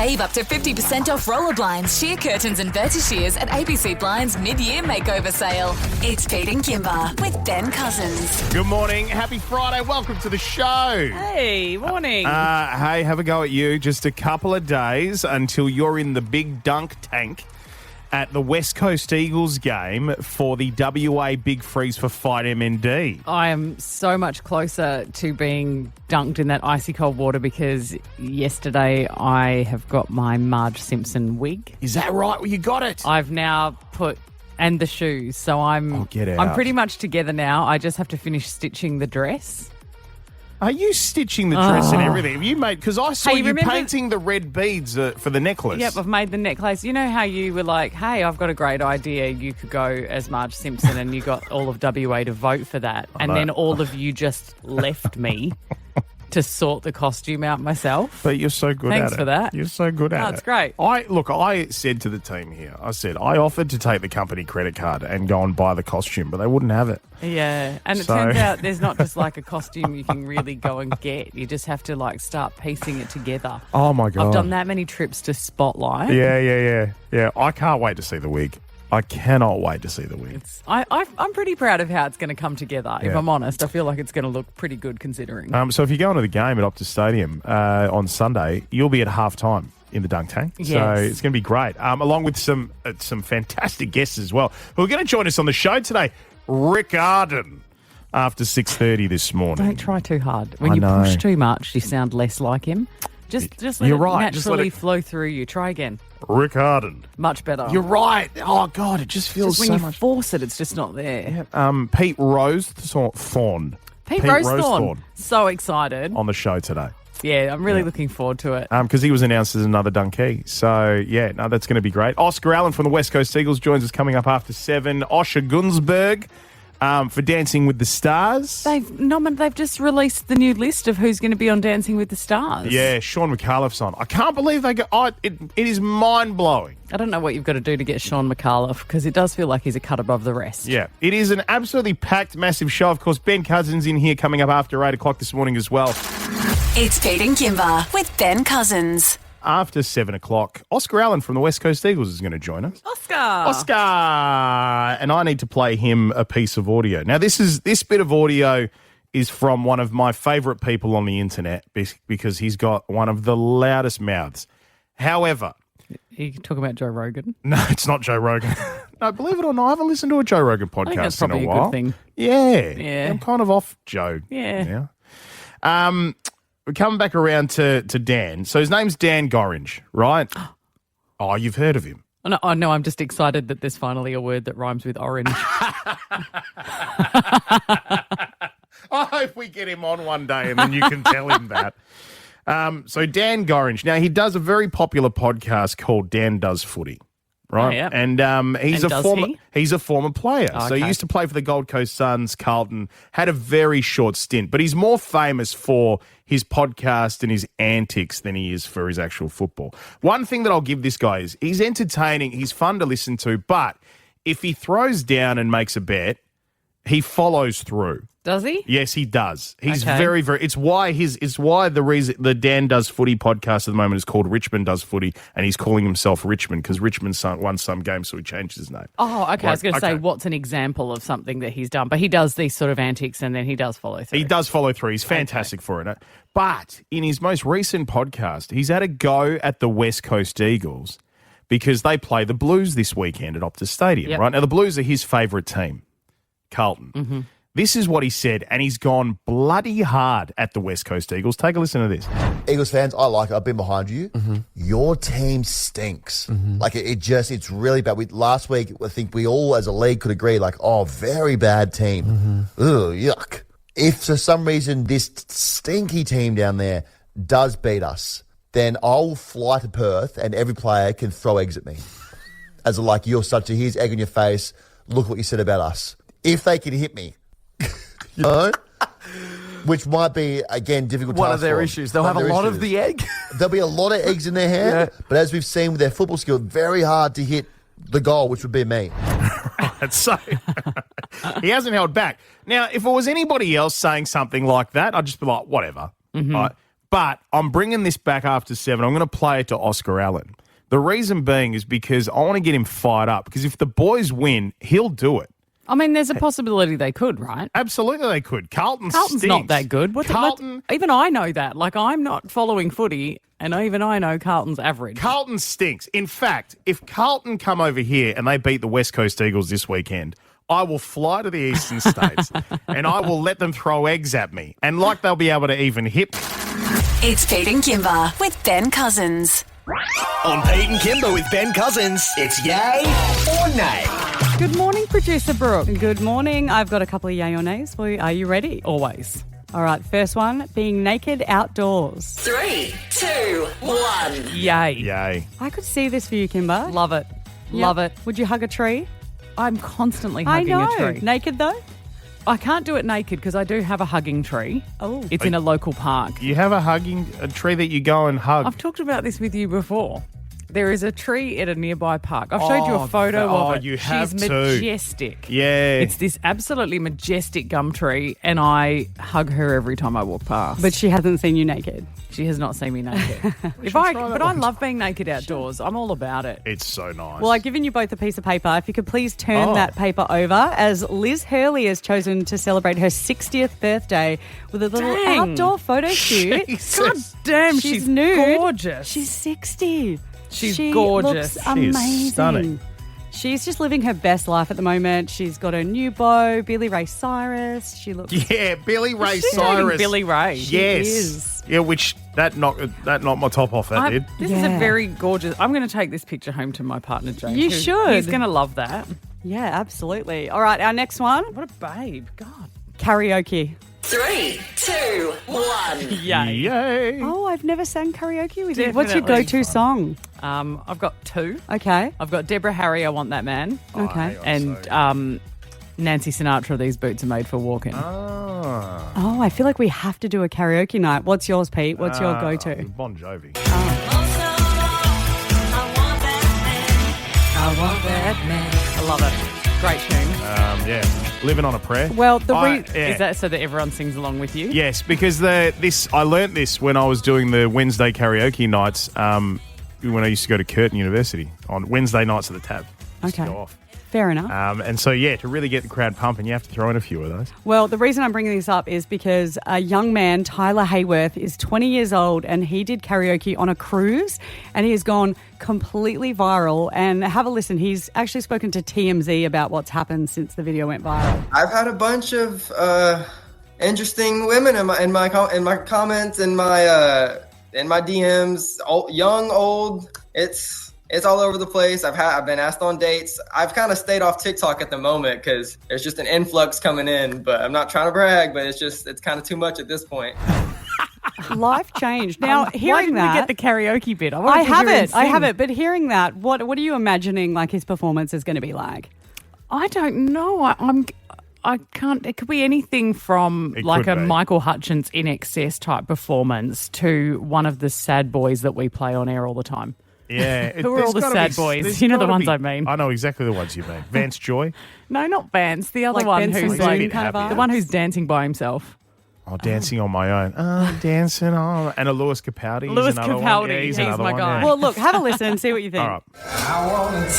Save up to 50% off roller blinds, sheer curtains and vertishears at ABC Blinds mid-year makeover sale. It's Pete and Kymba with Ben Cousins. Good morning. Happy Friday. Welcome to the show. Hey, morning. Hey, have a go at you. Just a couple of days until you're in the big dunk tank at the West Coast Eagles game for the WA Big Freeze for Fight MND. I am so much closer to being dunked in that icy cold water because yesterday I have got my Marge Simpson wig. Is that right? Well, you got it. I've now put... And the shoes. So I'm pretty much together now. I just have to finish stitching the dress. Are you stitching the dress and everything? Have you made? Because I saw you remember, painting the red beads for the necklace. Yep, I've made the necklace. You know how you were like, hey, I've got a great idea. You could go as Marge Simpson and you got all of WA to vote for that. And then all of you just left me to sort the costume out myself. But you're so good at it. Thanks for that. You're so good at it. That's great. I said to the team here, I offered to take the company credit card and go and buy the costume, but they wouldn't have it. Yeah, and it turns out there's not just like a costume you can really go and get. You just have to like start piecing it together. Oh my God. I've done that many trips to Spotlight. Yeah. I can't wait to see the wig. I cannot wait to see the wig. I'm pretty proud of how it's going to come together, if I'm honest. I feel like it's going to look pretty good considering. So if you go into the game at Optus Stadium on Sunday, you'll be at halftime in the dunk tank. Yes. So it's going to be great, along with some fantastic guests as well, who are going to join us on the show today. Rick Arden, after 6:30 this morning. Don't try too hard. When you push too much, you sound less like him. Just let it naturally flow through you. Try again. Rick Arden. Much better. You're right. Oh, God, it just feels just when you force it, it's just not there. Yeah. Pete Rowsthorn. Pete Rowsthorn. So excited. On the show today. Yeah, I'm really looking forward to it. Because he was announced as another dunkey. So, that's going to be great. Oscar Allen from the West Coast Eagles joins us coming up after 7. Osher Gunsberg for Dancing with the Stars. They've just released the new list of who's going to be on Dancing with the Stars. Yeah, Sean McAuliffe's on. I can't believe they go... it is mind-blowing. I don't know what you've got to do to get Sean McAuliffe because it does feel like he's a cut above the rest. Yeah, it is an absolutely packed, massive show. Of course, Ben Cousins in here coming up after 8 o'clock this morning as well. It's Pete and Kymba with Ben Cousins. After 7 o'clock, Oscar Allen from the West Coast Eagles is going to join us. Oscar! And I need to play him a piece of audio. Now, this bit of audio is from one of my favourite people on the internet because he's got one of the loudest mouths. However... You talking about Joe Rogan? No, it's not Joe Rogan. No, believe it or not, I haven't listened to a Joe Rogan podcast I think that's probably in a while. Good thing. Yeah. I'm kind of off Joe. Yeah. We're coming back around to Dan. So his name's Dan Gorringe, right? Oh, you've heard of him. No, I'm just excited that there's finally a word that rhymes with orange. I hope we get him on one day and then you can tell him that. So Dan Gorringe. Now, he does a very popular podcast called Dan Does Footy, right? Oh, yeah. And he's a former player. Oh, so he used to play for the Gold Coast Suns, Carlton, had a very short stint, but he's more famous for his podcast and his antics than he is for his actual football. One thing that I'll give this guy is he's entertaining, he's fun to listen to, but if he throws down and makes a bet, he follows through. Does he? Yes, he does. He's very, very. It's why the reason the Dan Does Footy podcast at the moment is called Richmond Does Footy, and he's calling himself Richmond because Richmond won some game, so he changed his name. Oh, okay. I was going to say, what's an example of something that he's done? But he does these sort of antics, and then he does follow through. He does follow through. He's fantastic for it. But in his most recent podcast, he's had a go at the West Coast Eagles because they play the Blues this weekend at Optus Stadium. Right now, the Blues are his favourite team, Carlton. Mm-hmm. This is what he said, and he's gone bloody hard at the West Coast Eagles. Take a listen to this. Eagles fans, I like it. I've been behind you. Mm-hmm. Your team stinks. Mm-hmm. Like, it's really bad. Last week, I think we all as a league could agree, very bad team. Mm-hmm. Ugh, yuck. If for some reason this stinky team down there does beat us, then I'll fly to Perth and every player can throw eggs at me. As you're such a, here's egg on your face, look what you said about us. If they can hit me. You know? Which might be, again, difficult one of their issues. They'll have a lot of the egg. There'll be a lot of eggs in their hand. Yeah. But as we've seen with their football skill, very hard to hit the goal, which would be me. Right, so he hasn't held back. Now, if it was anybody else saying something like that, I'd just be like, whatever. Mm-hmm. But I'm bringing this back after 7. I'm going to play it to Oscar Allen. The reason being is because I want to get him fired up, because if the boys win, he'll do it. I mean, there's a possibility they could, right? Absolutely they could. Carlton's Carlton's stinks. not that good. Even I know that. Like, I'm not following footy, and even I know Carlton's average. Carlton stinks. In fact, if Carlton come over here and they beat the West Coast Eagles this weekend, I will fly to the eastern states and I will let them throw eggs at me. And like they'll be able to even hit. It's Pete and Kymba with Ben Cousins. On Pete and Kymba with Ben Cousins, it's yay or nay. Good morning, Producer Brooke. Good morning. I've got a couple of yay or nays for you. Are you ready? Always. All right, first one, being naked outdoors. 3, 2, 1. Yay. Yay. I could see this for you, Kymba. Love it. Love it. Would you hug a tree? I'm constantly I hugging know. a tree. Naked, though? I can't do it naked because I do have a hugging tree. Oh. It's in a local park. You have a tree that you go and hug. I've talked about this with you before. There is a tree at a nearby park. I've showed you a photo of it. You have She's to. majestic. Yeah. It's this absolutely majestic gum tree, and I hug her every time I walk past. But she hasn't seen you naked. She has not seen me naked. I love being naked outdoors. I'm all about it. It's so nice. Well, I've given you both a piece of paper. If you could please turn that paper over, as Liz Hurley has chosen to celebrate her 60th birthday with a little outdoor photo shoot. Jesus. God damn, She's she's nude. gorgeous. She's 60. She's she gorgeous. Looks She is amazing. stunning. She's just living her best life at the moment. She's got a new beau, Billy Ray Cyrus. She looks Yeah, Billy Ray She's dating Cyrus. Billy Ray. Yes. is. Yeah, which that knocked my top off, that did. This is a very gorgeous. I'm going to take this picture home to my partner, James. You should. He's going to love that. Yeah, absolutely. All right, our next one, What a babe. God. karaoke. 3, 2, 1. Yay. Yay. Oh, I've never sang karaoke with you. What's your Definitely. go-to song? I've got 2. Okay. I've got Deborah Harry, I Want That Man. Okay. And Nancy Sinatra, These Boots Are Made for Walking. Ah. Oh, I feel like we have to do a karaoke night. What's yours, Pete? What's your go-to? Bon Jovi. I love it. Great tune. Yeah. Living on a Prayer. Well, Is that so that everyone sings along with you? Yes, because I learnt this when I was doing the Wednesday karaoke nights when I used to go to Curtin University on Wednesday nights at the Tab. Used to Okay. go off. Fair enough. And so, yeah, to really get the crowd pumping, you have to throw in a few of those. Well, the reason I'm bringing this up is because a young man, Tyler Hayworth, is 20 years old and he did karaoke on a cruise and he has gone completely viral. And have a listen. He's actually spoken to TMZ about what's happened since the video went viral. I've had a bunch of interesting women in my comments and my DMs, young, old. It's all over the place. I've been asked on dates. I've kind of stayed off TikTok at the moment because there's just an influx coming in. But I'm not trying to brag, but it's kind of too much at this point. Life changed. Now, Why hearing didn't that, we get the karaoke bit? I have it. But hearing that, what are you imagining like his performance is going to be like? I don't know. I can't. It could be anything from It like could a be. Michael Hutchins In Excess type performance to one of the sad boys that we play on air all the time. Yeah. Who are all the there's gotta sad be- boys? there's You know the gotta ones be- I mean. I know exactly the ones you mean. Vance Joy. No, not Vance. The other Like one Benson who's Boone like kind of vibe? the one who's dancing by himself. Oh, Dancing on My Own. Oh, Dancing on. And a Lewis Capaldi. Louis He's another one. Capaldi, Yeah, he's another my one, guy. yeah. Well, look, have a listen and see what you think. All right.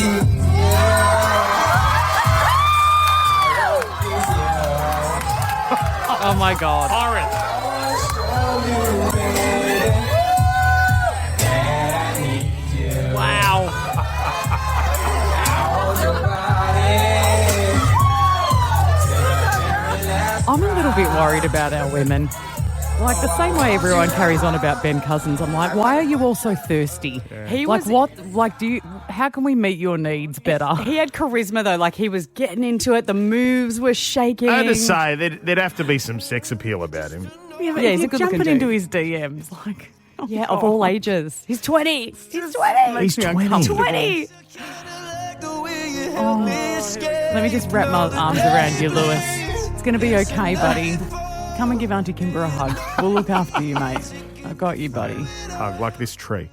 Oh my God. Wow. I'm a little bit worried about our women. Like the same way everyone carries on about Ben Cousins, I'm like, why are you all so thirsty? He Like was- what? Like how can we meet your needs better? He had charisma though, like he was getting into it. The moves were shaking. I had to say, there'd have to be some sex appeal about him. Yeah, Yeah, he's a good jumping looking into dude. his DMs, like, oh Yeah, God. of all ages. He's 20. He's 20. Makes me 20. uncomfortable. 20. Let me just wrap my arms around you, Lewis. It's going to be okay, buddy. Come and give Auntie Kymba a hug. We'll look after you, mate. I got you, buddy. Hug like this tree.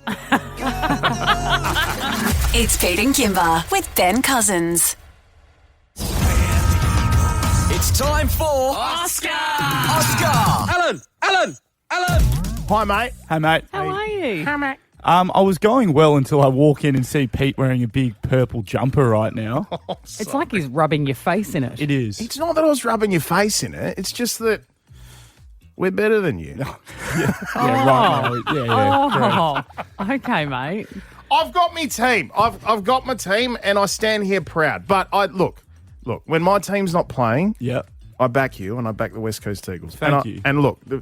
It's Pete and Kymba with Ben Cousins. It's time for Oscar! Alan! Hi, mate. Hey, mate. How are you? I was going well until I walk in and see Pete wearing a big purple jumper right now. It's like he's rubbing your face in it. It is. It's not that I was rubbing your face in it. It's just that we're better than you. Yeah, right. No, yeah. Oh, okay, mate. I've got my team. I've got my team, and I stand here proud. But look. When my team's not playing, Yep. I back you, and I back the West Coast Eagles. Thank you. And look, we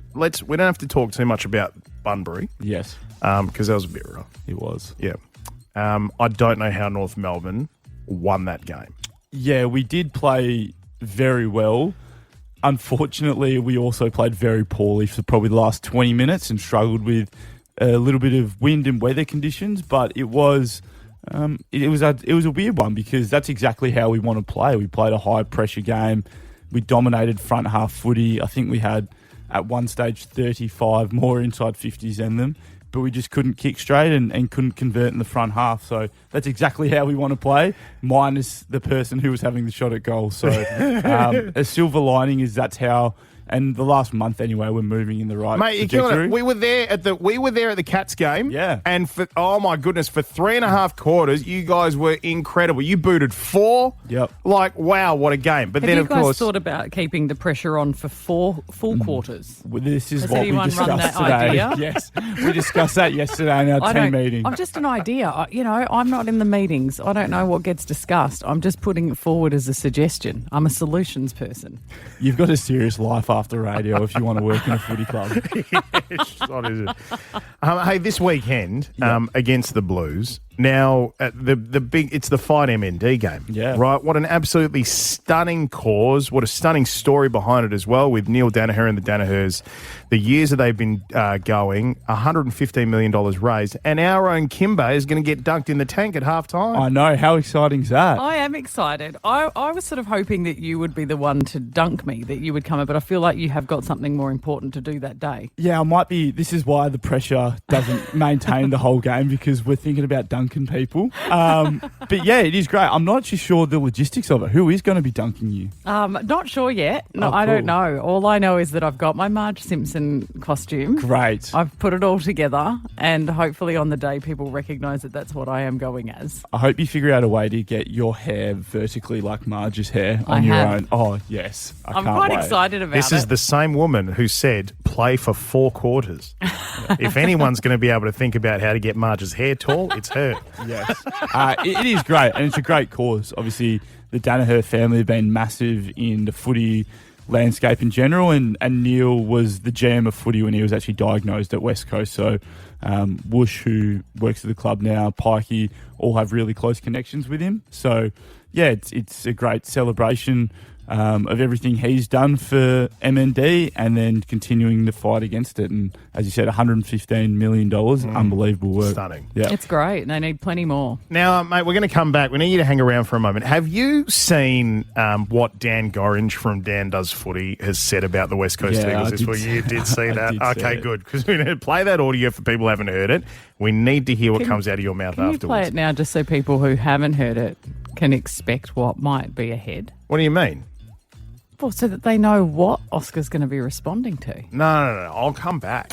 don't have to talk too much about Bunbury Yes, because that was a bit rough. it was. Yeah. I don't know how North Melbourne won that game. Yeah, we did play very well. Unfortunately, we also played very poorly for probably the last 20 minutes and struggled with a little bit of wind and weather conditions. But it was a weird one because that's exactly how we want to play. We played a high pressure game. We dominated front half footy. I think we had at one stage 35 more inside 50s than them, but we just couldn't kick straight and couldn't convert in the front half. So that's exactly how we want to play, minus the person who was having the shot at goal. So a silver lining is that's how. And the last month, anyway, we're moving in the right Mate, you're trajectory. killing it. We were there at the Cats game. Yeah. And oh my goodness, for 3.5 quarters, you guys were incredible. You booted 4. Yep. Like, wow, what a game. But Have then, you of guys course, thought about keeping the pressure on for 4 full quarters? Well, this is Has what we anyone run discussed that today. idea? Yes, we discussed that yesterday in our team meeting. I'm just an idea. I'm not in the meetings. I don't know what gets discussed. I'm just putting it forward as a suggestion. I'm a solutions person. You've got a serious life after radio if you want to work in a footy club. what is it? Hey, this weekend against the Blues. Now, it's the Fight MND game. Yeah. Right? What an absolutely stunning cause. What a stunning story behind it as well with Neil Danaher and the Danahers. The years that they've been going, $115 million raised, and our own Kymba is going to get dunked in the tank at halftime. I know. How exciting is that? I am excited. I was sort of hoping that you would be the one to dunk me, that you would come in, but I feel like you have got something more important to do that day. Yeah, I might be. This is why the pressure doesn't maintain the whole game, because we're thinking about dunking people. But yeah, it is great. I'm not actually sure the logistics of it. Who is going to be dunking you? Not sure yet. No, Oh, I cool. don't know. All I know is that I've got my Marge Simpson costume. Great. I've put it all together, and hopefully on the day people recognise that that's what I am going as. I hope you figure out a way to get your hair vertically like Marge's hair on I your have. own. Oh, yes. I'm can't quite wait. excited about This it. is the same woman who said play for 4 quarters. If anyone's going to be able to think about how to get Marge's hair tall, it's her. Yes. It is great, and it's a great cause. Obviously, the Danaher family have been massive in the footy landscape in general, and Neil was the GM of footy when he was actually diagnosed at West Coast. So Woosh, who works at the club now, Pikey, all have really close connections with him. So, yeah, it's a great celebration of everything he's done for MND and then continuing the fight against it. And as you said, $115 million, unbelievable work. Stunning. Yeah. It's great, and they need plenty more. Now, mate, we're going to come back. We need you to hang around for a moment. Have you seen what Dan Gorringe from Dan Does Footy has said about the West Coast Yeah, Eagles I this did week? see- You did see I that? did see Okay, it. good. Because we're going to play that audio for people who haven't heard it. We need to hear what comes out of your mouth Can you afterwards. play it now just so people who haven't heard it can expect what might be ahead? What do you mean? Well, so that they know what Oscar's going to be responding to. No. I'll come back.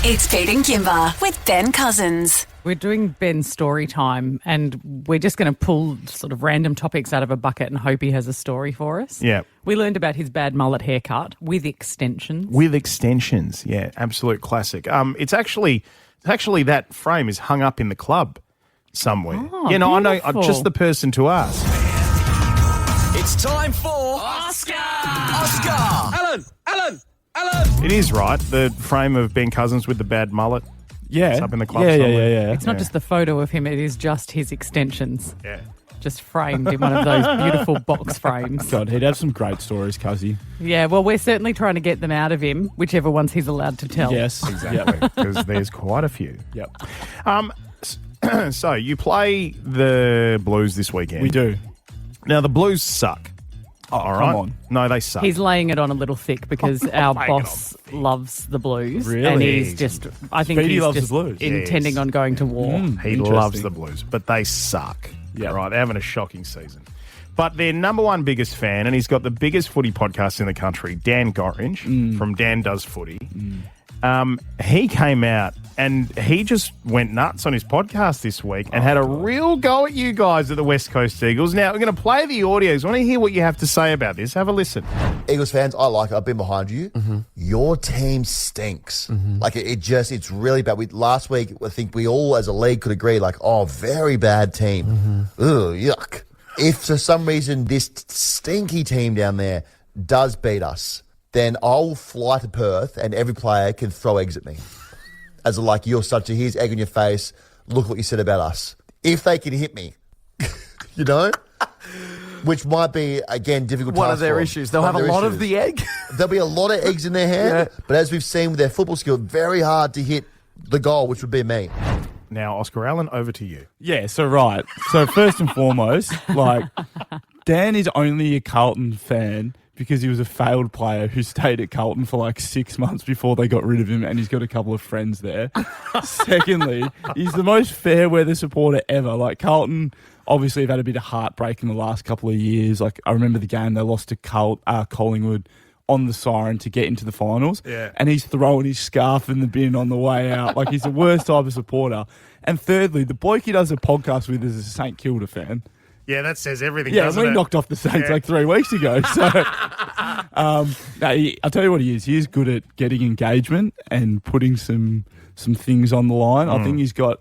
It's Pete and Kymba with Ben Cousins. We're doing Ben's story time, and we're just going to pull sort of random topics out of a bucket and hope he has a story for us. Yeah. We learned about his bad mullet haircut with extensions. With extensions. Yeah, absolute classic. It's actually that frame is hung up in the club somewhere. Oh, I know. I'm beautiful. just the person to ask. It's time for Oscar! Oscar! Alan! It is right. The frame of Ben Cousins with the bad mullet. Yeah. It's up in the club Yeah. somewhere. It's not just the photo of him, it is just his extensions, Yeah. just framed in one of those beautiful box frames. God, he'd have some great stories, Cuzzy. Yeah, well, we're certainly trying to get them out of him, whichever ones he's allowed to tell. Yes. Exactly. Because there's quite a few. Yep. So you play the Blues this weekend. We do. Now, the Blues suck. All right. Come on. No, they suck. He's laying it on a little thick because our laying it boss loves the Blues. Really? And he's just, I think Speedy he's loves the just Blues. intending Yes. on going to war. He Interesting. loves the Blues, but they suck. Yeah. Right. They're having a shocking season. But their number one biggest fan, and he's got the biggest footy podcast in the country, Dan Gorringe from Dan Does Footy. He came out and he just went nuts on his podcast this week and had a real go at you guys at the West Coast Eagles. Now, we're going to play the audios. I want to hear what you have to say about this. Have a listen. Eagles fans, I like it. I've been behind you. Your team stinks. Like, it's really bad. Last week, I think we all as a league could agree, like, very bad team. Ugh, yuck. If for some reason this stinky team down there does beat us, then I'll fly to Perth and every player can throw eggs at me. As a, like, you're such a, here's egg on your face, look what you said about us. If they can hit me, you know? Which might be, again, difficult One task of their for them. issues. They'll have a lot of the egg. There'll be a lot of eggs in their hand, but as we've seen with their football skill, very hard to hit the goal, which would be me. Now, Oscar Allen, over to you. Yeah, so right. So first and foremost, like, Dan is only a Carlton fan because he was a failed player who stayed at Carlton for like 6 months before they got rid of him, and he's got a couple of friends there. Secondly, he's the most fair weather supporter ever. Like, Carlton obviously have had a bit of heartbreak in the last couple of years. Like, I remember the game they lost to Collingwood on the siren to get into the finals. Yeah. And he's throwing his scarf in the bin on the way out. Like, he's the worst type of supporter. And thirdly, the bloke he does a podcast with is a St Kilda fan. Yeah, that says everything, Yeah, doesn't we it? knocked off the Saints like 3 weeks ago. So, I'll tell you what he is. He is good at getting engagement and putting some things on the line. I think he's got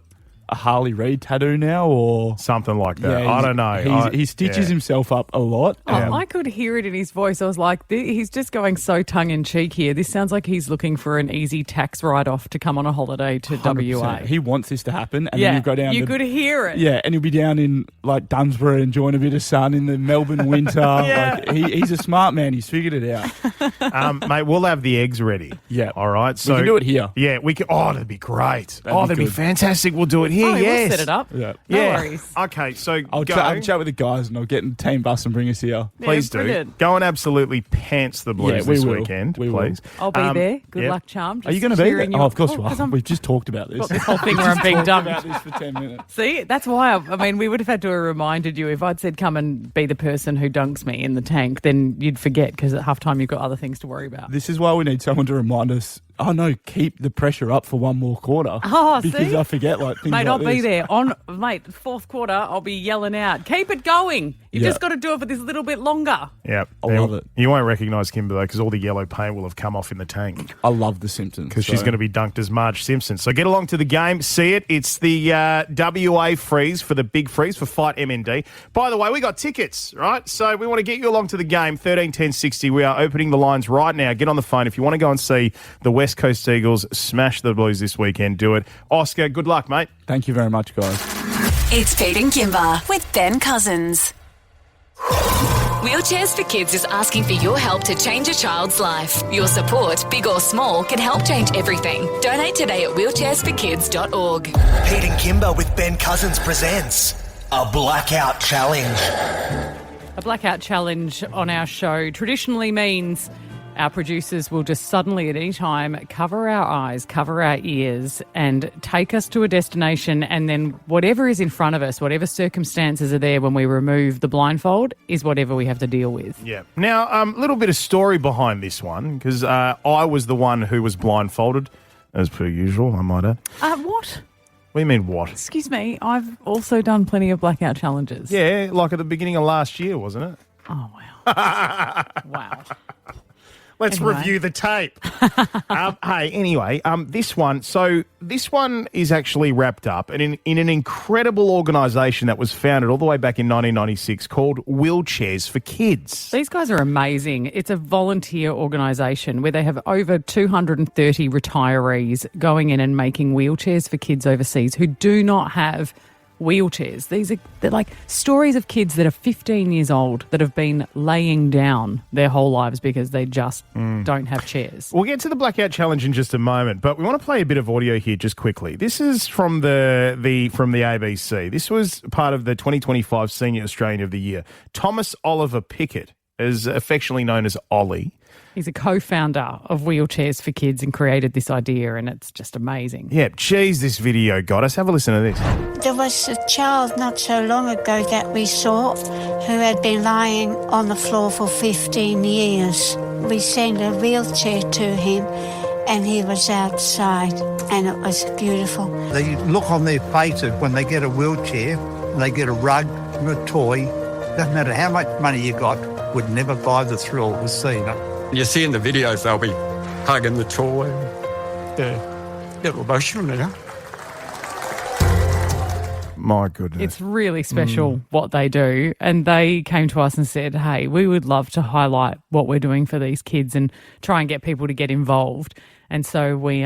a Harley Reid tattoo now or something like that. Yeah, I don't know. He stitches himself up a lot. I could hear it in his voice. I was like, he's just going so tongue-in-cheek here. This sounds like he's looking for an easy tax write-off to come on a holiday to 100%. WA. He wants this to happen. And then he'll go down you could hear it. Yeah, and he'll be down in like Dunsborough enjoying a bit of sun in the Melbourne winter. Like, he's a smart man. He's figured it out. Mate, we'll have the eggs ready. Yeah. All right. So we can do it here. Yeah, we can. Oh, that'd be great. That'd be good. fantastic. We'll do it here. Oh, yes. we'll set it up. Yeah. No Yeah. worries. Okay, so I'll chat with the guys and I'll get in the team bus and bring us here. Please do. brilliant. Go and absolutely pants the Blues we this will. weekend, We will. please. I'll be there. Good yep. luck, Charm. Are you Just going to be there? cheering you Oh, on. of course you 'cause are. I'm- We've just talked about this. got this whole thing where I'm being Talked dumb. about this for 10 minutes. See, that's why, I mean, we would have had to have reminded you. If I'd said come and be the person who dunks me in the tank, then you'd forget because at halftime you've got other things to worry about. This is why we need someone to remind us, oh no, keep the pressure up for one more quarter. Oh, because see? I forget like things Mate, like I'll be this. there. Mate, fourth quarter, I'll be yelling out, keep it going. You've Yeah. just got to do it for this little bit longer. Yep. I love it. You won't recognise Kymba, though, because all the yellow paint will have come off in the tank. I love the Simpsons. Because she's going to be dunked as Marge Simpson. So get along to the game, see it. It's the WA freeze for the big freeze for Fight MND. By the way, we got tickets, right? So we want to get you along to the game, 13 10 60. We are opening the lines right now. Get on the phone. If you want to go and see the West Coast Eagles smash the Blues this weekend, do it. Oscar, good luck, mate. Thank you very much, guys. It's Pete and Kymba with Ben Cousins. Wheelchairs for Kids is asking for your help to change a child's life. Your support, big or small, can help change everything. Donate today at wheelchairsforkids.org. Pete and Kymba with Ben Cousins presents a Blackout Challenge. A blackout challenge on our show traditionally means our producers will just suddenly at any time cover our eyes, cover our ears and take us to a destination, and then whatever is in front of us, whatever circumstances are there when we remove the blindfold is whatever we have to deal with. Yeah. Now, a little bit of story behind this one, because I was the one who was blindfolded, as per usual, I might add. What? What do you mean, what? Excuse me, I've also done plenty of blackout challenges. Yeah, like at the beginning of last year, wasn't it? Oh, wow. Wow. Let's Anyway. review the tape. Anyway, this one is actually wrapped up in an incredible organisation that was founded all the way back in 1996 called Wheelchairs for Kids. These guys are amazing. It's a volunteer organisation where they have over 230 retirees going in and making wheelchairs for kids overseas who do not have wheelchairs. They're like stories of kids that are 15 years old that have been laying down their whole lives because they just don't have chairs. We'll get to the Blackout Challenge in just a moment, but we want to play a bit of audio here just quickly. This is from the ABC. This was part of the 2025 Senior Australian of the Year. Thomas Oliver Pickett, is affectionately known as Ollie. He's a co-founder of Wheelchairs for Kids and created this idea, and it's just amazing. Yeah, geez, this video got us. Have a listen to this. There was a child not so long ago that we saw who had been lying on the floor for 15 years. We sent a wheelchair to him, and he was outside, and it was beautiful. The look on their faces when they get a wheelchair, they get a rug or a toy, doesn't matter how much money you got, would never buy the thrill of seeing it. You see in the videos they'll be hugging the toy. Yeah, a little emotional now. My goodness. It's really special what they do. And they came to us and said, hey, we would love to highlight what we're doing for these kids and try and get people to get involved. And so we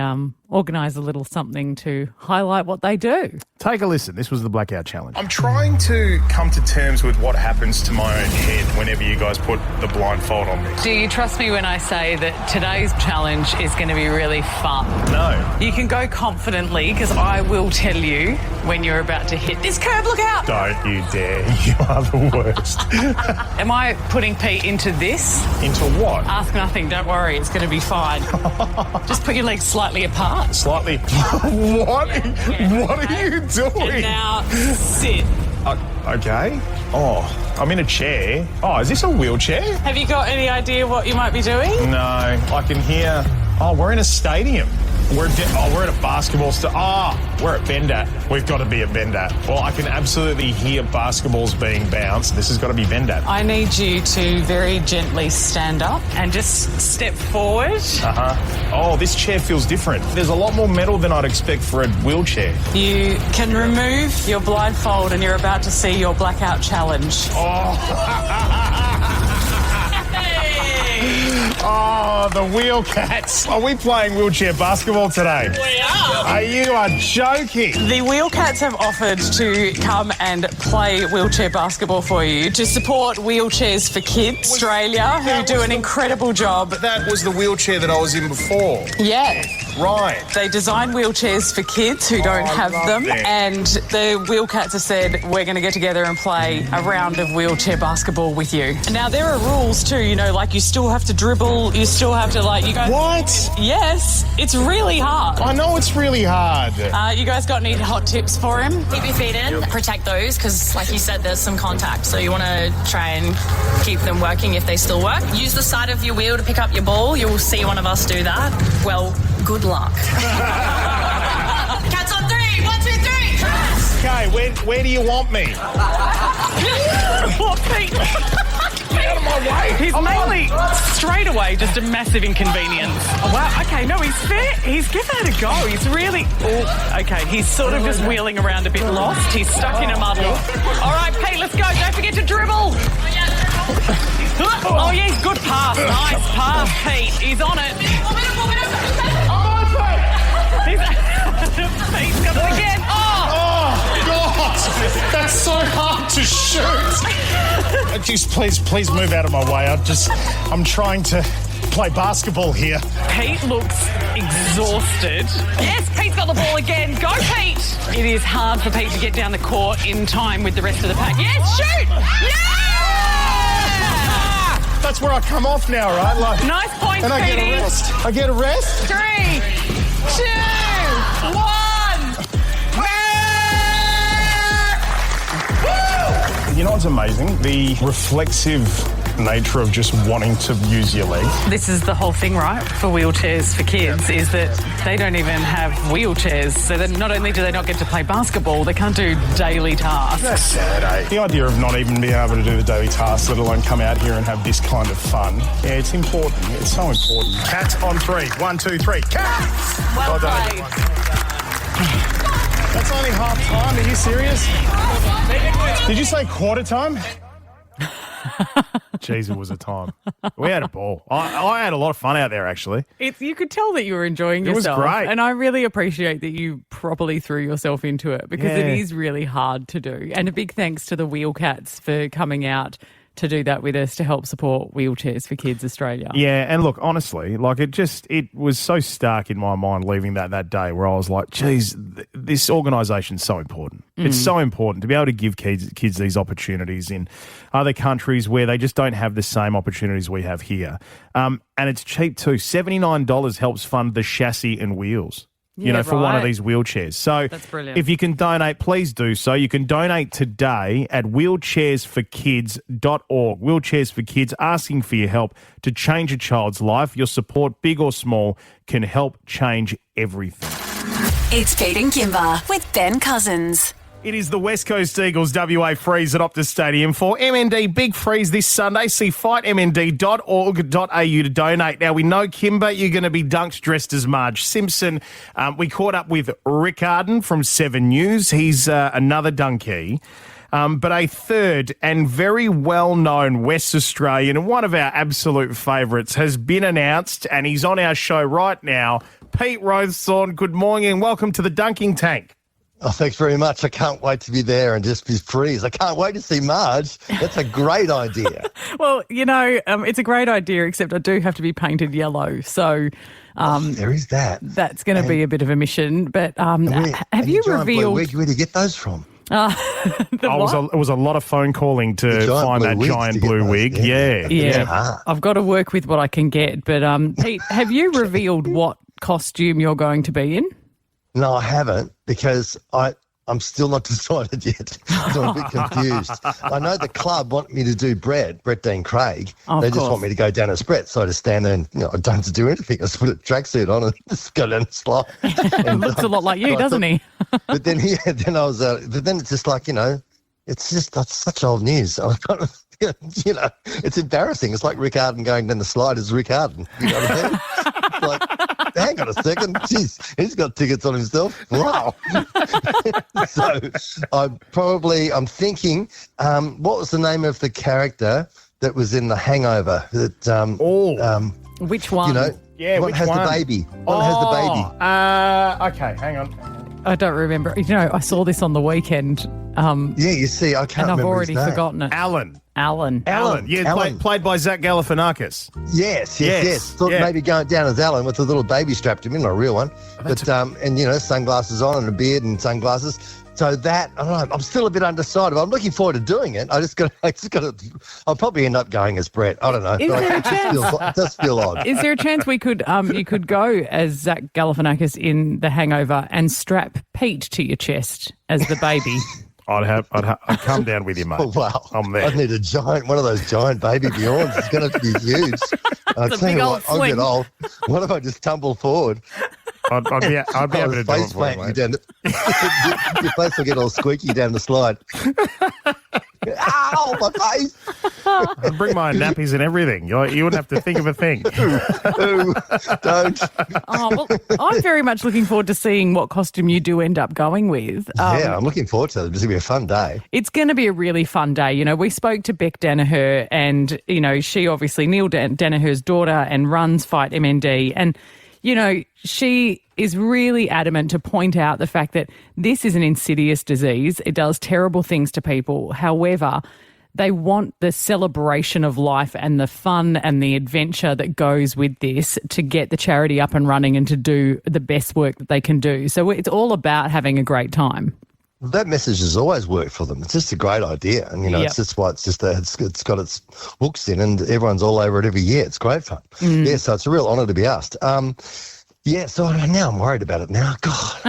organised a little something to highlight what they do. Take a listen. This was the Blackout Challenge. I'm trying to come to terms with what happens to my own head whenever you guys put the blindfold on me. Do you trust me when I say that today's challenge is going to be really fun? No. You can go confidently because I will tell you when you're about to hit this curve. Look out! Don't you dare. You are the worst. Am I putting Pete into this? Into what? Ask nothing. Don't worry. It's going to be fine. Just put your legs slightly apart. Slightly. What are you doing? And now sit. Okay. Oh, I'm in a chair. Oh, is this a wheelchair? Have you got any idea what you might be doing? No, I can hear. Oh, we're in a stadium. We're at a basketball we're at Bendat. We've got to be at Bendat. Well, I can absolutely hear basketballs being bounced. This has got to be Bendat. I need you to very gently stand up and just step forward. Uh-huh. Oh, this chair feels different. There's a lot more metal than I'd expect for a wheelchair. You can remove your blindfold and you're about to see your Blackout Challenge. Oh, the Wheel Cats. Are we playing wheelchair basketball today? We are. You are joking. The Wheel Cats have offered to come and play wheelchair basketball for you to support Wheelchairs for Kids Australia, who do an incredible job. That was the wheelchair that I was in before. Yeah. Right. They design wheelchairs for kids who don't have them, and the Wheel Cats have said, we're going to get together and play a round of wheelchair basketball with you. Now, there are rules too, like you still have to dribble, you still have to, you go... What? Yes, it's really hard. I know it's really hard. You guys got any hot tips for him? Keep your feet in, protect those, because like you said, there's some contact, so you want to try and keep them working if they still work. Use the side of your wheel to pick up your ball. You'll see one of us do that. Well, good luck. Cats on 3. 1, 2, 3. Yes! Okay, where do you want me? Poor Pete. Get out of my way. He's mainly straight away just a massive inconvenience. Oh, wow. Okay, no, he's fair. He's given it a go. He's really... Oh, okay, he's sort of just wheeling around a bit lost. He's stuck in a muddle. All right, Pete, let's go. Don't forget to dribble. Oh, yeah, good pass. Nice pass, Pete. He's on it. Pete's got it again. Oh, God. That's so hard to shoot. Just please move out of my way. I'm trying to play basketball here. Pete looks exhausted. Yes, Pete's got the ball again. Go, Pete. It is hard for Pete to get down the court in time with the rest of the pack. Yes, shoot. Yeah! That's where I come off now, right? Nice points, and I Petey. get a rest. I get a rest? 3, 2, 1. You know what's amazing? The reflexive nature of just wanting to use your legs. This is the whole thing, right, for Wheelchairs for Kids, is that they don't even have wheelchairs. So that not only do they not get to play basketball, they can't do daily tasks. That's sad, eh? The idea of not even being able to do the daily tasks, let alone come out here and have this kind of fun. Yeah, it's important. It's so important. Cats on 3. 1, 2, 3. Cats! Well played. That's only half time. Are you serious? Did you say quarter time? Jeez, it was a time. We had a ball. I had a lot of fun out there, actually. You could tell that you were enjoying yourself. It was great. And I really appreciate that you properly threw yourself into it because it is really hard to do. And a big thanks to the Wheel Cats for coming out to do that with us to help support Wheelchairs for Kids Australia. Yeah, and look, honestly, it was so stark in my mind leaving that day where I was like, geez, this organisation's so important. It's so important to be able to give kids these opportunities in other countries where they just don't have the same opportunities we have here. And it's cheap too. $79 helps fund the chassis and wheels. for one of these wheelchairs. So That's brilliant. if you can donate, please do so. You can donate today at wheelchairsforkids.org. Wheelchairs for Kids, asking for your help to change a child's life. Your support, big or small, can help change everything. It's Pete and Kymba with Ben Cousins. It is the West Coast Eagles WA Freeze at Optus Stadium for MND Big Freeze this Sunday. See fightmnd.org.au to donate. Now, we know, Kymba, you're going to be dunked dressed as Marge Simpson. We caught up with Rick Arden from 7 News. He's another donkey. But a third and very well-known West Australian and one of our absolute favourites has been announced, and he's on our show right now. Pete Rowsthorn, good morning and welcome to the Dunking Tank. Oh, thanks very much. I can't wait to be there and just be freeze. I can't wait to see Marge. That's a great idea. Well, it's a great idea, except I do have to be painted yellow. So there is that. That's going to be a bit of a mission. But have you revealed... Where do you get those from? It was a lot of phone calling to find that giant blue wig. Yeah. I've got to work with what I can get. But Pete, have you revealed what costume you're going to be in? No, I haven't, because I'm still not decided yet. So I'm a bit confused. I know the club want me to do Brett Dean Craig. They just want me to go down as Brett. So I just stand there and I don't have to do anything. I just put a tracksuit on and just go down the slide. It looks a lot like you, doesn't he? But then it's just like, it's just that's such old news. I kind of, it's embarrassing. It's like Rick Arden going down the slide as Rick Arden. You know what I mean? It's like, hang on a second. Jeez, he's got tickets on himself. Wow. So I'm thinking, what was the name of the character that was in The Hangover? Which one? One has the baby. One has the baby. Okay, hang on. I don't remember. I saw this on the weekend. You see, I can't remember. And I've already his name. forgotten it. Alan. Yeah, Alan. Played by Zach Galifianakis. Yes. Thought maybe going down as Alan with a little baby strapped to him, not a real one. But sunglasses on and a beard and sunglasses. So that, I don't know, I'm still a bit undecided. I'm looking forward to doing it. I'll probably end up going as Brett. I don't know. Is there a chance? It does feel odd. Is there a chance you could go as Zach Galifianakis in The Hangover and strap Pete to your chest as the baby? I'd come down with you, mate. Oh, wow. I'm there. I'd need one of those giant baby Beyonds. It's going to be huge. I'll tell you what, I'll get old. What if I just tumble forward? I'd be able to do it for you, mate. Your face will get all squeaky down the slide. Ow, my face. I'd bring my nappies and everything. You wouldn't have to think of a thing. Don't. Oh, well, I'm very much looking forward to seeing what costume you do end up going with. I'm looking forward to it. It's going to be a fun day. It's going to be a really fun day. We spoke to Beck Danaher and, she obviously, Neil Danaher's daughter, and runs Fight MND. And, she is really adamant to point out the fact that this is an insidious disease. It does terrible things to people. However, they want the celebration of life and the fun and the adventure that goes with this to get the charity up and running and to do the best work that they can do. So it's all about having a great time. That message has always worked for them. It's just a great idea. And, it's just why it's got its hooks in and everyone's all over it every year. It's great fun. Yeah, so it's a real honour to be asked. So now I'm worried about it now. God,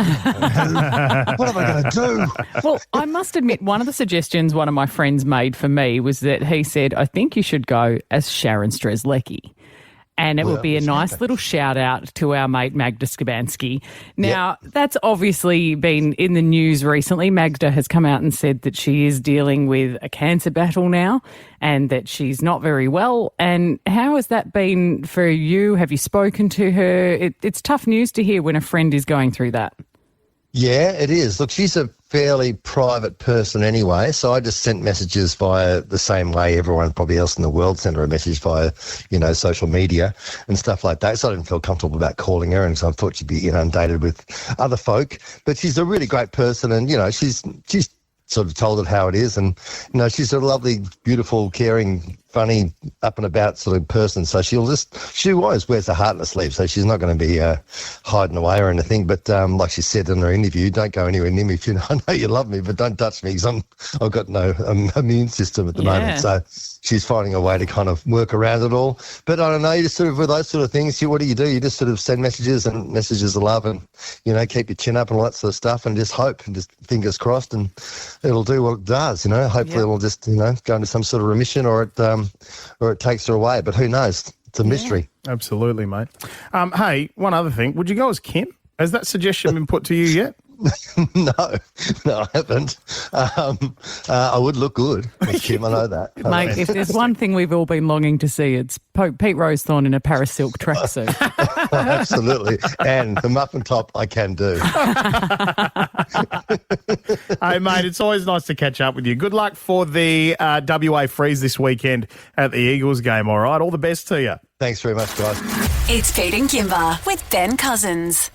what am I going to do? Well, I must admit, one of the suggestions one of my friends made for me was that he said, I think you should go as Sharon Strzelecki. And it would be a nice little shout out to our mate Magda Skabansky. Now, that's obviously been in the news recently. Magda has come out and said that she is dealing with a cancer battle now and that she's not very well. And how has that been for you? Have you spoken to her? It's tough news to hear when a friend is going through that. Yeah, it is. Look, she's a fairly private person anyway, so I just sent messages via the same way everyone probably else in the world sent her a message via, social media and stuff like that. So I didn't feel comfortable about calling her, and so I thought she'd be inundated with other folk. But she's a really great person, and, she's sort of told it how it is, and, she's a lovely, beautiful, caring, funny, up and about sort of person. So she always wears her heart on her sleeve. So she's not going to be hiding away or anything. But like she said in her interview, don't go anywhere near me. If I know you love me, but don't touch me because I've got no immune system at the moment. So she's finding a way to kind of work around it all. But I don't know, you just sort of, with those sort of things, what do? You just sort of send messages and messages of love and, keep your chin up and all that sort of stuff and just hope and just fingers crossed and it'll do what it does, Hopefully it'll just, go into some sort of remission or it takes her away. But who knows? It's a mystery. Absolutely, mate. Hey, one other thing. Would you go as Kim? Has that suggestion been put to you yet? No, I haven't. I would look good as Kim, I know that. Mate, if there's one thing we've all been longing to see, it's Pete Rowsthorn in a Paris silk tracksuit. Absolutely. And the muffin top I can do. Hey, mate, it's always nice to catch up with you. Good luck for the WA Freeze this weekend at the Eagles game, all right? All the best to you. Thanks very much, guys. It's Pete and Kymba with Ben Cousins.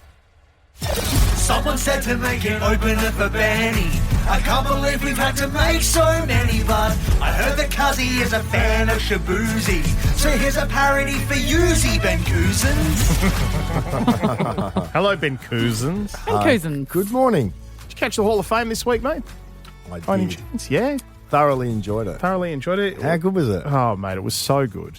Someone said to make an opener for Benny. I can't believe we've had to make so many, but I heard that Cuzzy is a fan of Shabuzi. So here's a parody for Yuzi, Ben Cousins. Hello, Ben Cousins. Ben Cousins. Good morning. Did you catch the Hall of Fame this week, mate? I did. Yeah. Thoroughly enjoyed it. How good was it? Oh, mate, it was so good.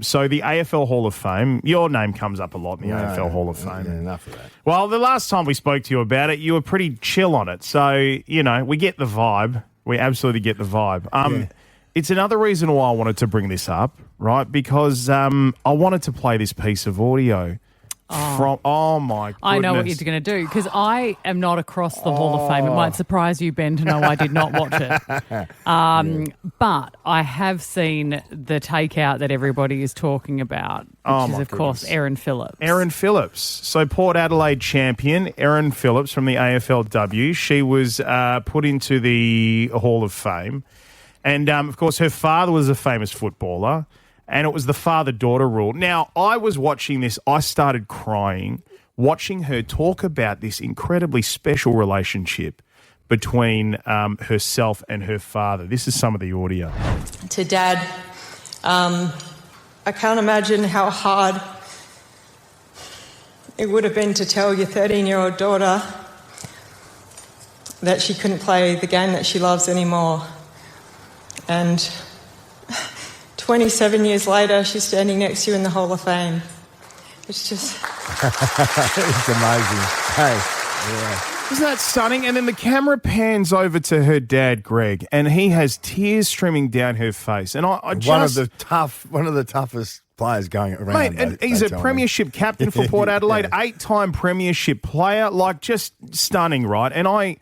So the AFL Hall of Fame, your name comes up a lot in the AFL Hall of Fame. Yeah, enough of that. Well, the last time we spoke to you about it, you were pretty chill on it. So, we get the vibe. We absolutely get the vibe. It's another reason why I wanted to bring this up, right? Because I wanted to play this piece of audio. Oh my goodness. I know what you're going to do because I am not across the Hall of Fame. It might surprise you, Ben, to know I did not watch it. But I have seen the takeout that everybody is talking about, which is, of course, Erin Phillips. Erin Phillips. So Port Adelaide champion, Erin Phillips from the AFLW. She was put into the Hall of Fame. And, of course, her father was a famous footballer. And it was the father-daughter rule. Now, I was watching this. I started crying, watching her talk about this incredibly special relationship between herself and her father. This is some of the audio. To Dad, I can't imagine how hard it would have been to tell your 13-year-old daughter that she couldn't play the game that she loves anymore. And 27 years later, she's standing next to you in the Hall of Fame. It's just... It's amazing. Hey, yeah. Isn't that stunning? And then the camera pans over to her dad, Greg, and he has tears streaming down her face. And I just... One of the toughest players going around. Mate, and he's a premiership captain for Port Adelaide, 8-time premiership player, just stunning, right? And I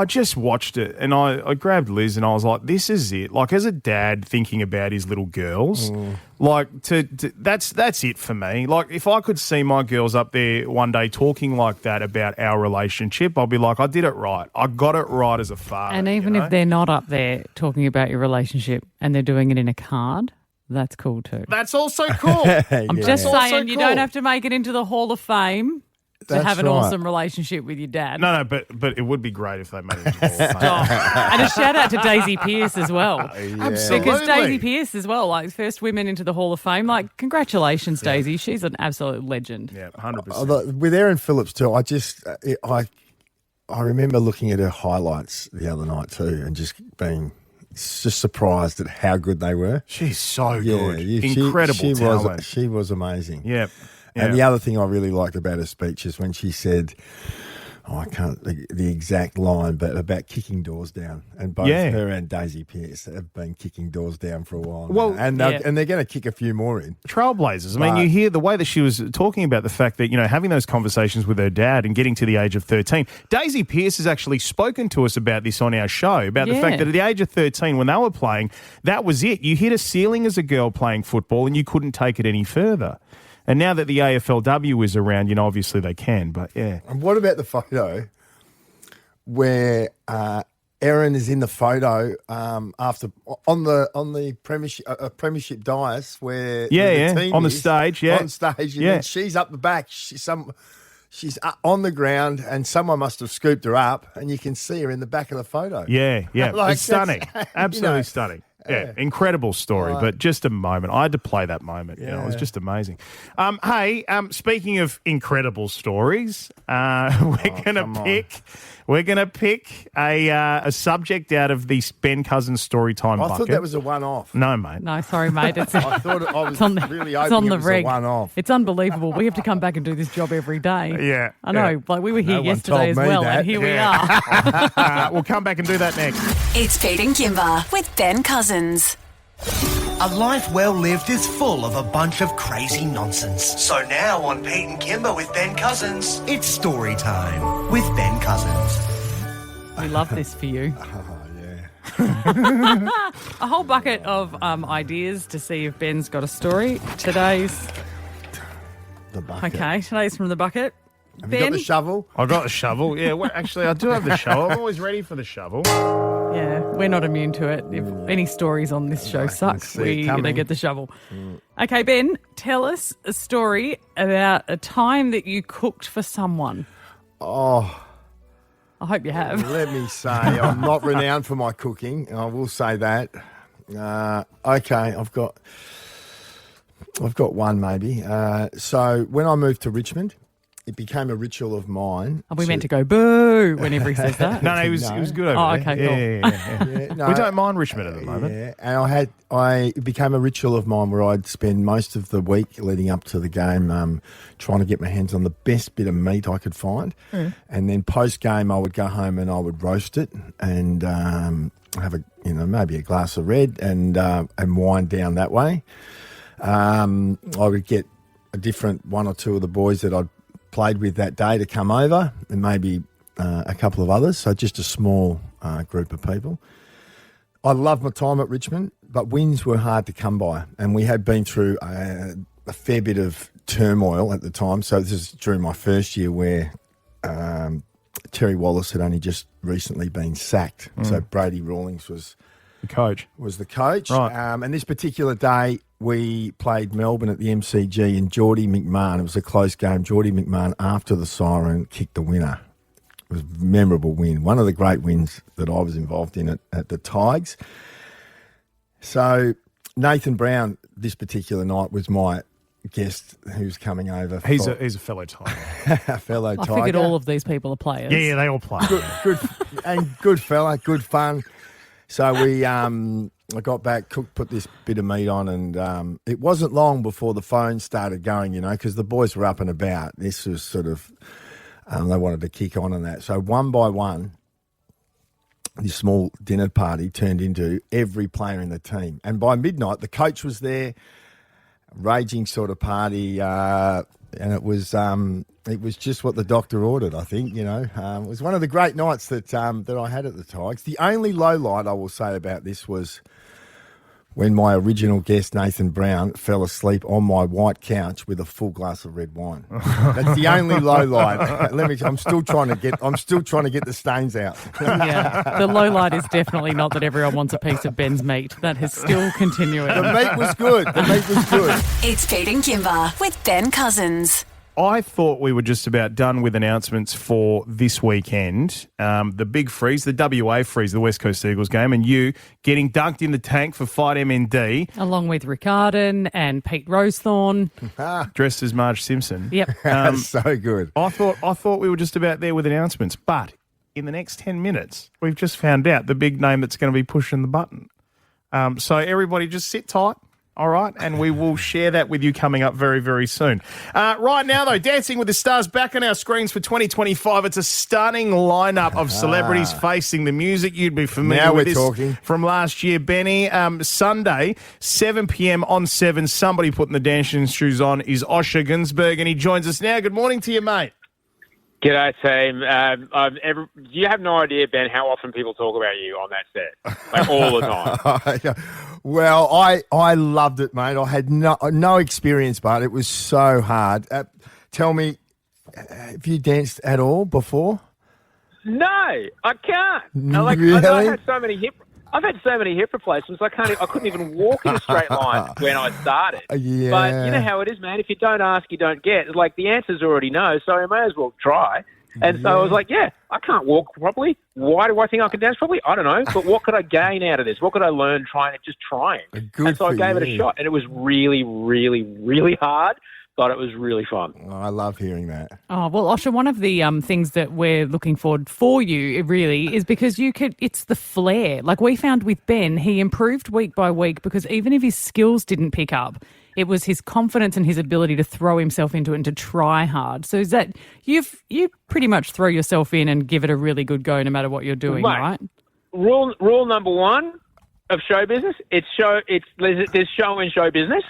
just watched it and I grabbed Liz and I was like, this is it. As a dad thinking about his little girls, that's it for me. If I could see my girls up there one day talking like that about our relationship, I'll be like, I did it right. I got it right as a father. And even if they're not up there talking about your relationship and they're doing it in a card, that's cool too. That's also cool. I'm just saying you don't have to make it into the Hall of Fame to have an awesome relationship with your dad. No, but it would be great if they made it into the Hall of Fame. And a shout out to Daisy Pearce as well. Absolutely. Because Daisy Pearce as well, first women into the Hall of Fame. Congratulations, Daisy. She's an absolute legend. Yeah, 100%. With Erin Phillips too, I remember looking at her highlights the other night too and just being surprised at how good they were. She's so good. Incredible talent. She was amazing. Yep. And the other thing I really liked about her speech is when she said, I can't the exact line, but about kicking doors down. And both her and Daisy Pearce have been kicking doors down for a while. Well, now. And they're going to kick a few more in. Trailblazers. I mean, you hear the way that she was talking about the fact that, having those conversations with her dad and getting to the age of 13. Daisy Pearce has actually spoken to us about this on our show, about the fact that at the age of 13, when they were playing, that was it. You hit a ceiling as a girl playing football and you couldn't take it any further. And now that the AFLW is around, obviously they can, but yeah. And what about the photo where Erin is in the photo after on the premiership dais where the team on the is, stage, on stage, and then she's up the back. She's up on the ground, and someone must have scooped her up, and you can see her in the back of the photo. Yeah, it's stunning, absolutely stunning. incredible story, but just a moment. I had to play that moment. You know, it was just amazing. Hey, speaking of incredible stories, we're gonna pick a subject out of the Ben Cousins story time bucket. I thought that was a one-off. No, mate. No, sorry, mate. I thought I was really hoping it's on the it was reg. a one-off. It's unbelievable. We have to come back and do this job every day. Yeah. I know. Like we were here yesterday as well, and here we are. We'll come back and do that next. It's Pete and Kymba with Ben Cousins. A life well lived is full of a bunch of crazy nonsense. So now on Pete and Kymba with Ben Cousins, it's story time with Ben Cousins. We love this for you. Yeah. A whole bucket of ideas to see if Ben's got a story. Today's the bucket. Okay, today's from the bucket. Have Ben? you got the shovel? I got the shovel. Yeah, well, actually, I do have the shovel. I'm always ready for the shovel. Yeah, we're not immune to it. If any stories on this show suck, we're going to get the shovel. Okay, Ben, tell us a story about a time that you cooked for someone. Oh, I hope you have. let me say, I'm not renowned for my cooking. I will say that. Okay, I've got one maybe. So when I moved to Richmond, it became a ritual of mine. Are we meant to go boo whenever he says that? No, he was good over there. Okay, cool. Yeah. No, we don't mind Richmond at the moment. Yeah, and it became a ritual of mine where I'd spend most of the week leading up to the game trying to get my hands on the best bit of meat I could find. And then post-game I would go home and I would roast it and have maybe a glass of red and wind down that way. I would get a different one or two of the boys that I'd played with that day to come over and maybe a couple of others, so just a small group of people. I loved my time at Richmond, but wins were hard to come by, and we had been through a fair bit of turmoil at the time. So this is during my first year where Terry Wallace had only just recently been sacked, so Brady Rawlings was the coach. Right. And this particular day, we played Melbourne at the MCG and Geordie McMahon. It was a close game. Geordie McMahon, after the siren, kicked the winner. It was a memorable win. One of the great wins that I was involved in at the Tigers. So Nathan Brown, this particular night, was my guest who's coming over. He's a fellow Tiger. A fellow Tiger. I figured all of these people are players. Yeah, they all play. Good fella, good fun. So I got back, put this bit of meat on, and it wasn't long before the phone started going, because the boys were up and about. This was sort of, they wanted to kick on that. So one by one, this small dinner party turned into every player in the team. And by midnight, the coach was there, raging sort of party, and it was just what the doctor ordered, I think, It was one of the great nights that I had at the Tigers. The only low light I will say about this was when my original guest, Nathan Brown, fell asleep on my white couch with a full glass of red wine. That's the only low light. I'm still trying to get the stains out. Yeah, the low light is definitely not that everyone wants a piece of Ben's meat. That is still continuing. The meat was good. It's Pete and Kymba with Ben Cousins. I thought we were just about done with announcements for this weekend. The big freeze, the WA freeze, the West Coast Eagles game, and you getting dunked in the tank for Fight MND. Along with Riccarden and Pete Rowsthorn. Dressed as Marge Simpson. Yep. So good. I thought we were just about there with announcements, but in the next 10 minutes, we've just found out the big name that's going to be pushing the button. So everybody just sit tight. All right, and we will share that with you coming up very, very soon. Right now, though, Dancing with the Stars back on our screens for 2025. It's a stunning lineup of celebrities facing the music. You'd be familiar with this from last year, Benny. Sunday, 7 p.m. on 7, somebody putting the dancing shoes on is Osher Gunsberg, and he joins us now. Good morning to you, mate. G'day, team. You have no idea, Ben, how often people talk about you on that set. Like, all the time. Well, I loved it, mate. I had no experience, but it was so hard. Tell me, have you danced at all before? No, I can't. Really? I've had so many hip replacements. I couldn't even walk in a straight line when I started. Yeah. But you know how it is, man. If you don't ask, you don't get. Like, the answers already know, so I may as well try. And so I was like, yeah, I can't walk properly. Why do I think I can dance properly? I don't know. But what could I gain out of this? What could I learn trying? And so I gave it a shot. And it was really, really, really hard. But it was really fun. Oh, I love hearing that. Oh, well, Osher, one of the things that we're looking forward for you really is because it's the flair. Like we found with Ben, he improved week by week because even if his skills didn't pick up, it was his confidence and his ability to throw himself into it and to try hard. So is that you pretty much throw yourself in and give it a really good go no matter what you're doing, right? Rule number one of show business, there's show in show business.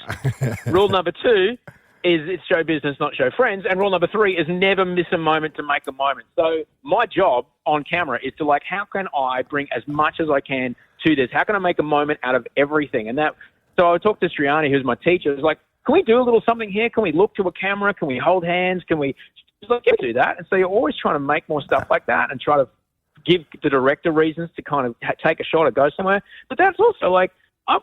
Rule number two is it's show business, not show friends. And rule number three is never miss a moment to make a moment. So my job on camera is to how can I bring as much as I can to this? How can I make a moment out of everything? And so I talked to Sriani, who's my teacher. I was like, can we do a little something here? Can we look to a camera? Can we hold hands? Can we do that? And so you're always trying to make more stuff like that and try to give the director reasons to kind of take a shot or go somewhere. But that's also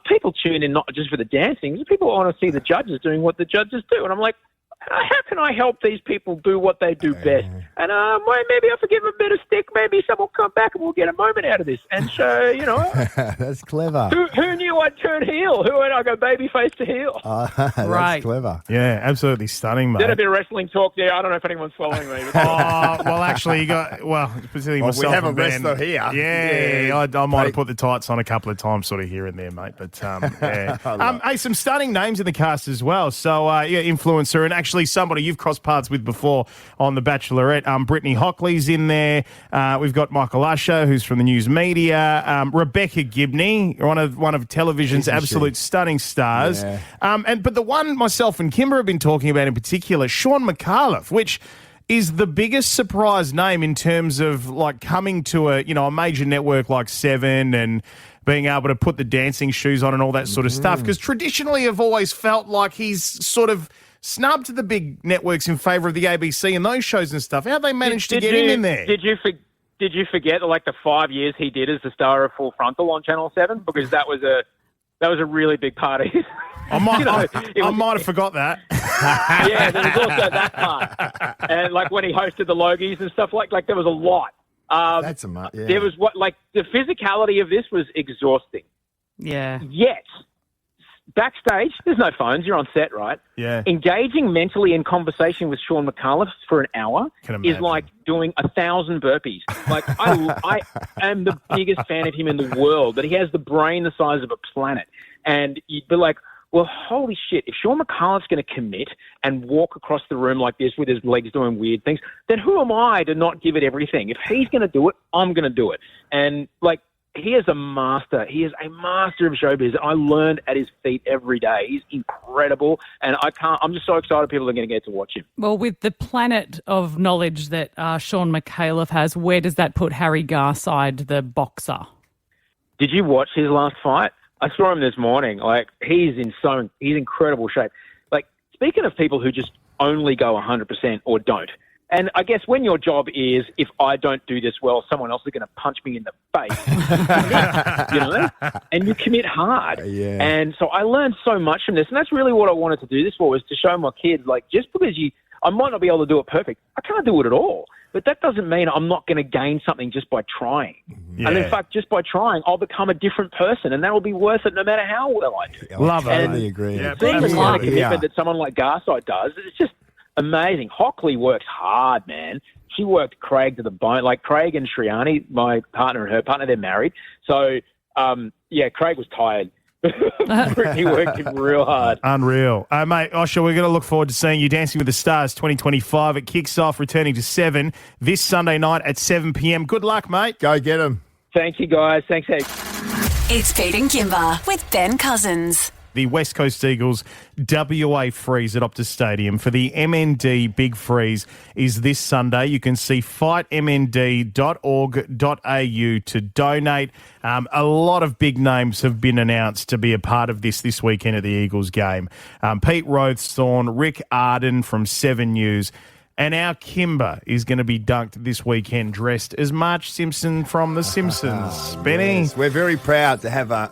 people tune in not just for the dancing. People want to see the judges doing what the judges do. And I'm like, how can I help these people do what they do best? And maybe if I give them a bit of stick, maybe someone will come back and we'll get a moment out of this. And so, That's clever. Who knew I'd turn heel? Who would I go babyface to heel? That's clever. Yeah, absolutely stunning, mate. Did a bit of wrestling talk there. I don't know if anyone's following me. Well, actually, particularly myself we have a and Ben. wrestler here. Yeah, I might have put the tights on a couple of times sort of here and there, mate. But, yeah. Hey, some stunning names in the cast as well. So, influencer and actually somebody you've crossed paths with before on The Bachelorette. Brittany Hockley's in there. We've got Michael Usher, who's from the news media. Rebecca Gibney, one of television's absolute stunning stars. Yeah. But the one myself and Kymba have been talking about in particular, Sean McAuliffe, which is the biggest surprise name in terms of coming to a major network like Seven and being able to put the dancing shoes on and all that sort of stuff. Because traditionally I've always felt like he's sort of snubbed the big networks in favour of the ABC and those shows and stuff. How'd they manage to get him in there? Did you forget the 5 years he did as the star of Full Frontal on Channel 7? Because that was a really big part of his... I might have forgot that. Yeah, there was also that part. And when he hosted the Logies and stuff, there was a lot. There was the physicality of this was exhausting. Yeah. Yet, backstage, there's no phones. You're on set, right? Yeah. Engaging mentally in conversation with Sean McAuliffe for an hour is like doing 1,000 burpees. I am the biggest fan of him in the world, but he has the brain the size of a planet. And you'd be like, well, holy shit, if Sean McAuliffe's going to commit and walk across the room like this with his legs doing weird things, then who am I to not give it everything? If he's going to do it, I'm going to do it. And he is a master. He is a master of showbiz. I learned at his feet every day. He's incredible. And I'm just so excited people are going to get to watch him. Well, with the planet of knowledge that Sean McAuliffe has, where does that put Harry Garside, the boxer? Did you watch his last fight? I saw him this morning. He's in incredible shape. Speaking of people who just only go 100% or don't, and I guess when your job is, if I don't do this well, someone else is going to punch me in the face, and you commit hard. Yeah. And so I learned so much from this, and that's really what I wanted to do this for, was to show my kids, just because I might not be able to do it perfect, I can't do it at all. But that doesn't mean I'm not going to gain something just by trying. Yeah. And in fact, just by trying, I'll become a different person, and that will be worth it no matter how well I do. Love it. I totally agree. Yeah, seeing the kind of absolutely. commitment that someone like Garside does, it's just amazing. Hockley works hard, man. She worked Craig to the bone. Craig and Sriani, my partner and her partner, they're married. So, Craig was tired. Brittany worked him real hard. Unreal. Mate, Osher, we're going to look forward to seeing you Dancing with the Stars 2025. It kicks off returning to 7 this Sunday night at 7 p.m. Good luck, mate. Go get them. Thank you, guys. Thanks, heaps. It's Pete and Kymba with Ben Cousins. The West Coast Eagles WA Freeze at Optus Stadium for the MND Big Freeze is this Sunday. You can see fightmnd.org.au to donate. A lot of big names have been announced to be a part of this weekend at the Eagles game. Pete Rowsthorn, Rick Arden from 7 News. And our Kymba is going to be dunked this weekend dressed as Marge Simpson from The Simpsons. Benny? Yes, we're very proud to have a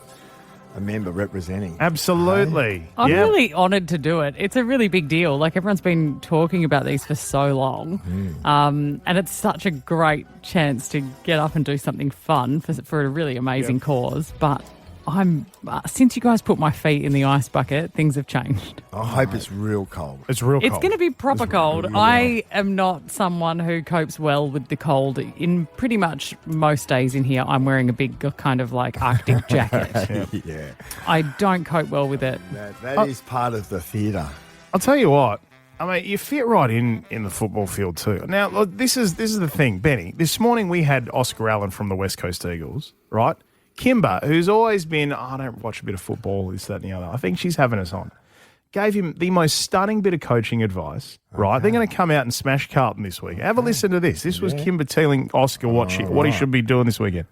a member representing. Absolutely. I'm Yeah. really honoured to do it. It's a really big deal. Like, everyone's been talking about these for so long. And it's such a great chance to get up and do something fun for a really amazing cause. But since you guys put my feet in the ice bucket, things have changed. I hope it's real cold. It's real cold. It's going to be proper cold. really I am not someone who copes well with the cold. In pretty much most days in here, I'm wearing a big kind of like Arctic jacket. Yeah. I don't cope well with it. That is part of the theatre. I'll tell you what. I mean, you fit right in the football field too. Now, look, this is the thing, Benny. This morning we had Oscar Allen from the West Coast Eagles, right? Kymba, who's always been, I don't watch a bit of football, this, that, and the other. I think she's having us on. Gave him the most stunning bit of coaching advice, right? They're going to come out and smash Carlton this week. Have a listen to this. This was Kymba telling Oscar what he should be doing this weekend.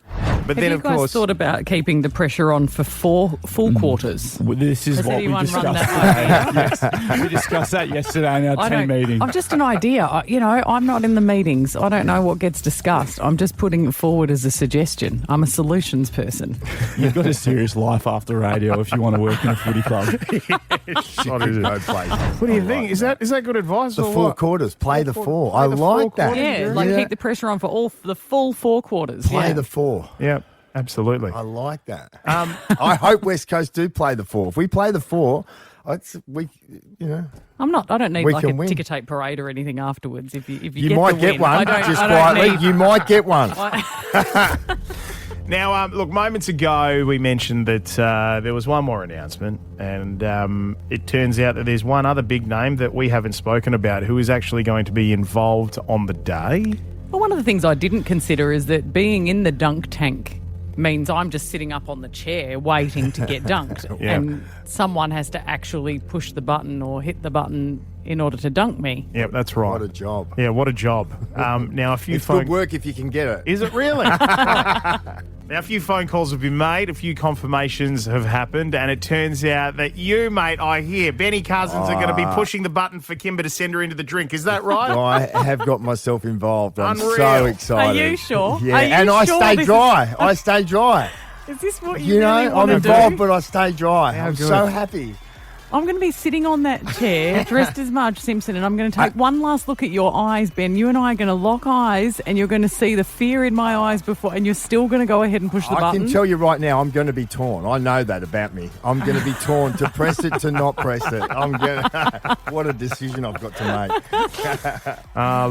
But Have then, you of guys course, thought about keeping the pressure on for 4 full quarters? Well, this is Has what we anyone run discussed. that idea? Yes. We discussed that yesterday in our team meeting. I'm just an idea. I'm not in the meetings. I don't know what gets discussed. I'm just putting it forward as a suggestion. I'm a solutions person. You've got a serious life after radio if you want to work in a footy club. what do you think? Is that good advice? The or 4 what? quarters. Play the 4. I the like 4 that. quarters, Yeah, keep the pressure on for the full 4 quarters. Play the 4. Yeah, absolutely. I like that. I hope West Coast do play the 4. If we play the 4, I don't need We like can a win. ticker tape parade or anything afterwards. If you you get might the get win. one. I don't, Just I don't quietly, need- you might get one. Now, look, moments ago we mentioned that there was one more announcement, and it turns out that there's one other big name that we haven't spoken about who is actually going to be involved on the day. Well, one of the things I didn't consider is that being in the dunk tank means I'm just sitting up on the chair waiting to get dunked. Yeah. And someone has to actually push the button or hit the button in order to dunk me. Yep, that's right. What a job. Yeah, what a job. Now, a few It's good work if you can get it. Is it really? Now, a few phone calls have been made, a few confirmations have happened, and it turns out that you, mate, I hear, Benny Cousins are going to be pushing the button for Kymba to send her into the drink. Is that right? I have got myself involved. I'm Unreal. so excited. Are you sure? Yeah, Are you and I sure stay this dry. I stay dry. Is this what You you know, really I'm want to involved, do? but I stay dry. I'm good. so happy. I'm going to be sitting on that chair dressed as Marge Simpson, and I'm going to take one last look at your eyes, Ben. You and I are going to lock eyes, and you're going to see the fear in my eyes before, and you're still going to go ahead and push the I button. can tell you right now, I'm going to be torn. I know that about me. I'm going to be torn to press it, to not press it. I'm going to... What a decision I've got to make.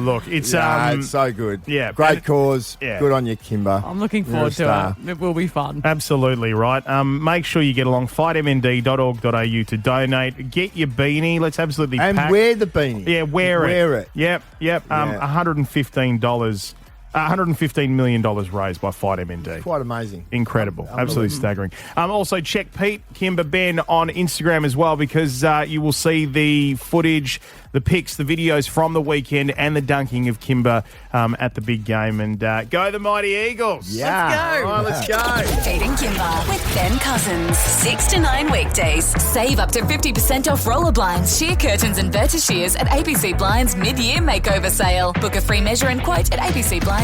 Look, it's it's so good. yeah, Great cause. Yeah. Good on you, Kymba. I'm looking You're a forward star. to it. It will be fun. absolutely right. Make sure you get along, fightmnd.org.au to donate. Get your beanie. Let's absolutely And pack. wear the beanie. Yeah, wear it. Yep. $115. $115 million raised by Fight MND. Quite amazing. Incredible. Absolutely staggering. Also, check Pete, Kymba, Ben on Instagram as well, because you will see the footage, the pics, the videos from the weekend and the dunking of Kymba at the big game. And go the Mighty Eagles. Yeah. All right, let's go. Pete and Kymba with Ben Cousins. 6 to 9 weekdays. Save up to 50% off roller blinds, sheer curtains and vertishears at ABC Blinds mid-year makeover sale. Book a free measure and quote at abcblinds.com.au.